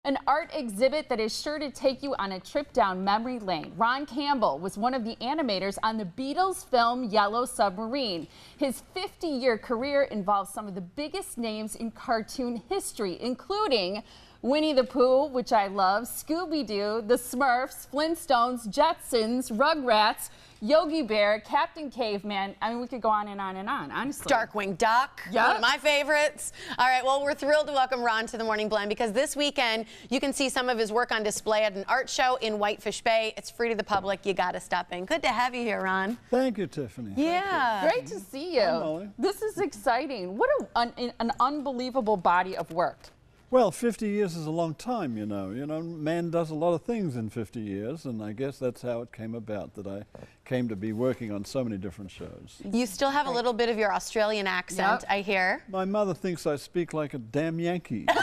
An art exhibit that is sure to take you on a trip down memory lane. Ron Campbell was one of the animators on the Beatles film Yellow Submarine. His 50-year career involves some of the biggest names in cartoon history, including Winnie the Pooh, which I love, Scooby-Doo, the Smurfs, Flintstones, Jetsons, Rugrats, Yogi Bear, Captain Caveman. I mean, we could go on and on and on, honestly. Darkwing Duck, yep. One of my favorites. All right, well, we're thrilled to welcome Ron to the Morning Blend because this weekend you can see some of his work on display at an art show in Whitefish Bay. It's free to the public. You got to stop in. Good to have you here, Ron. Thank you, Tiffany. Yeah. Great to see you. This is exciting. What an unbelievable body of work. Well, 50 years is a long time, you know. Man does a lot of things in 50 years, and I guess that's how it came about, that I came to be working on so many different shows. You still have a little bit of your Australian accent, yep. I hear. My mother thinks I speak like a damn Yankee. She's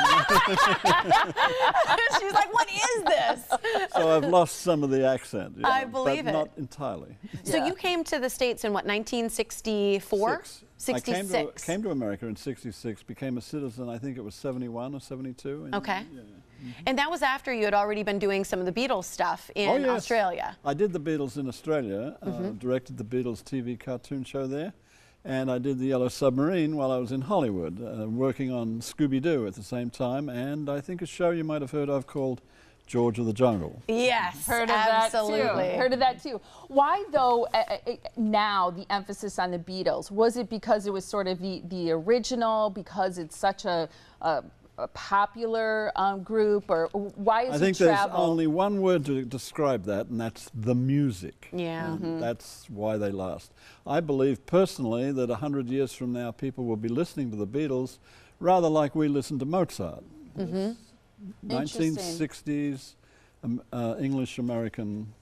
like, what is this? So I've lost some of the accent. Yeah, I believe but it. not entirely. So Yeah. you came to the States in what, 1964? 66. I came to America in 66, became a citizen, I think it was 71 or 72. Okay. Yeah. And that was after you had already been doing some of the Beatles stuff in Oh, yes. Australia. I did the Beatles in Australia, directed the Beatles TV cartoon show there, and I did the Yellow Submarine while I was in Hollywood, working on Scooby-Doo at the same time, and I think a show you might have heard of called George of the Jungle. Yes, Heard of absolutely. that too. Heard of that too. Why though now the emphasis on the Beatles? Was it because it was sort of the original, because it's such a popular group, or why is I think it there's travel? only one word to describe that, and that's the music. Yeah. That's why they last. I believe personally that 100 years from now people will be listening to the Beatles rather like we listened to Mozart. 1960s English-American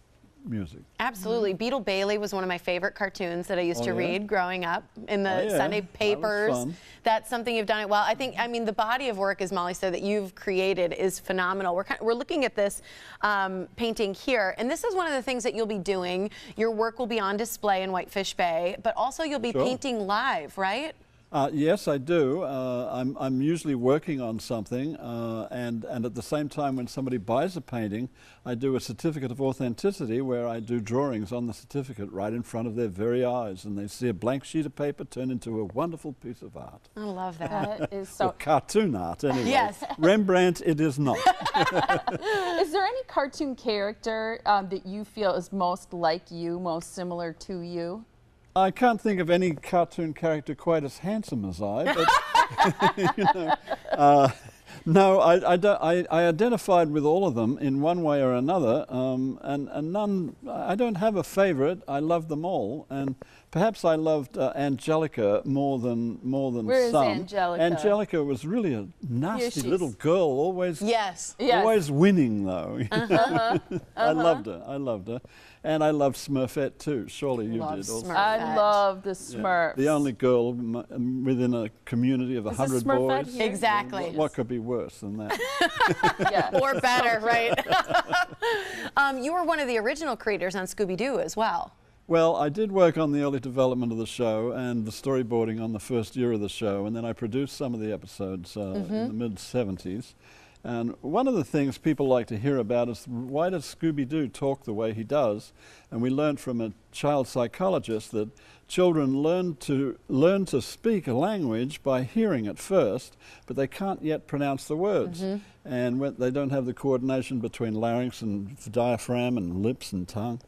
music. Absolutely. Beetle Bailey was one of my favorite cartoons that I used to read growing up in the Sunday papers. That was fun. That's something you've done it well. I mean, the body of work, as Molly said, that you've created is phenomenal. We're looking at this painting here, and this is one of the things that you'll be doing. Your work will be on display in Whitefish Bay, but also you'll be painting live, right? Yes, I do. I'm usually working on something, and at the same time when somebody buys a painting, I do a certificate of authenticity where I do drawings on the certificate right in front of their very eyes, and they see a blank sheet of paper turn into a wonderful piece of art. I love that. That is so. Or cartoon art, anyway. Yes. Rembrandt, it is not. Is there any cartoon character that you feel is most like you, most similar to you? I can't think of any cartoon character quite as handsome as I, but no, I identified with all of them in one way or another, and none. I don't have a favorite. I love them all, and perhaps I loved Angelica more than Where is some. Angelica? Angelica was really a nasty little girl, always always winning though. I loved her. I loved her. And I loved Smurfette too. Surely you did also. I love the Smurfs. The only girl within a community of 100 boys. Here? Exactly. What could be worse than that? Or better, right? You were one of the original creators on Scooby-Doo as well. Well, I did work on the early development of the show and the storyboarding on the first year of the show, and then I produced some of the episodes in the mid-70s. And one of the things people like to hear about is why does Scooby-Doo talk the way he does? And we learned from a child psychologist that children learn to speak a language by hearing it first, but they can't yet pronounce the words. And they don't have the coordination between larynx and diaphragm and lips and tongue.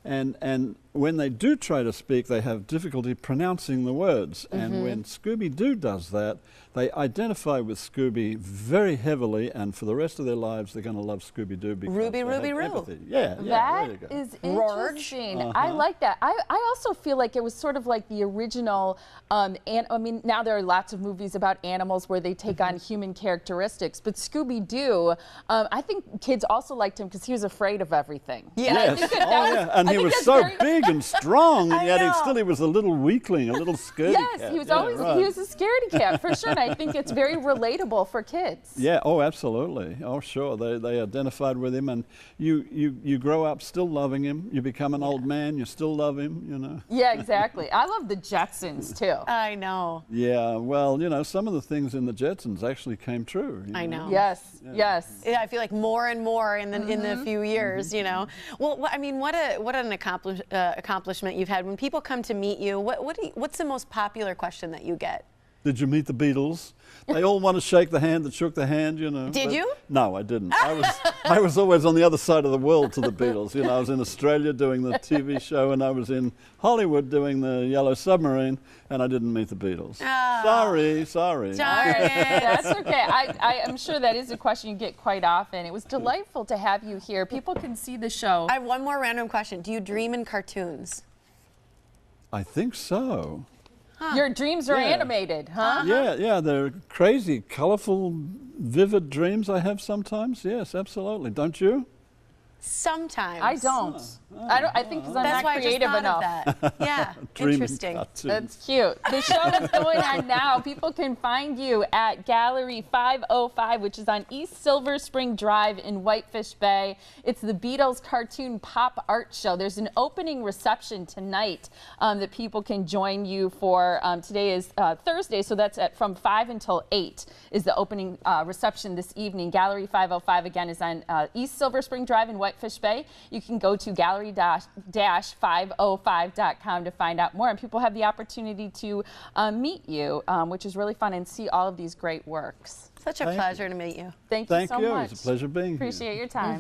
And when they do try to speak, they have difficulty pronouncing the words. And when Scooby-Doo does that, they identify with Scooby very heavily, and for the rest of their lives, they're going to love Scooby-Doo because Ruby, they Ruby, have Roo. empathy. Yeah, there That you go. is interesting. I like that. I also feel like it was sort of like the original, and I mean, now there are lots of movies about animals where they take on human characteristics, but Scooby-Doo, I think kids also liked him because he was afraid of everything. Yes. And he was so big. big and strong, and yet know. he was a little weakling, a little scaredy Yes, cat. he was Yeah, always right. he was a scaredy cat for sure. And I think it's very relatable for kids. Yeah, oh, absolutely. Oh, sure. They identified with him, and you grow up still loving him. You become an old man, you still love him, you know. Yeah, exactly. I love the Jetsons too. I know. Yeah, well, you know, some of the things in the Jetsons actually came true. You I know. Yes, yes. Yeah, I feel like more and more in the few years, you know. Well, I mean, what an accomplishment you've had. When people come to meet you, what's the most popular question that you get? Did you meet the Beatles? They all want to shake the hand that shook the hand, you know. Did you? No, I didn't. I was always on the other side of the world to the Beatles. You know, I was in Australia doing the TV show, and I was in Hollywood doing the Yellow Submarine, and I didn't meet the Beatles. Oh. Sorry. Darn it. That's okay. I am sure that is a question you get quite often. It was delightful to have you here. People can see the show. I have one more random question. Do you dream in cartoons? I think so. Your dreams are Yeah. animated, huh? Yeah, they're crazy, colorful, vivid dreams I have sometimes. Yes, absolutely. Don't you? Sometimes. I don't. I think because I'm That's not why I just creative thought enough. of that. Yeah, Dreaming interesting. cartoons. That's cute. The show is going on now. People can find you at Gallery 505, which is on East Silver Spring Drive in Whitefish Bay. It's the Beatles Cartoon Pop Art Show. There's an opening reception tonight that people can join you for. Today is Thursday, so that's from 5 until 8 is the opening reception this evening. Gallery 505, again, is on East Silver Spring Drive in Whitefish Bay. You can go to gallery-505.com to find out more, and people have the opportunity to meet you, which is really fun, and see all of these great works. Such a pleasure to meet you. Thank you so much. It's a pleasure being here. Appreciate your time.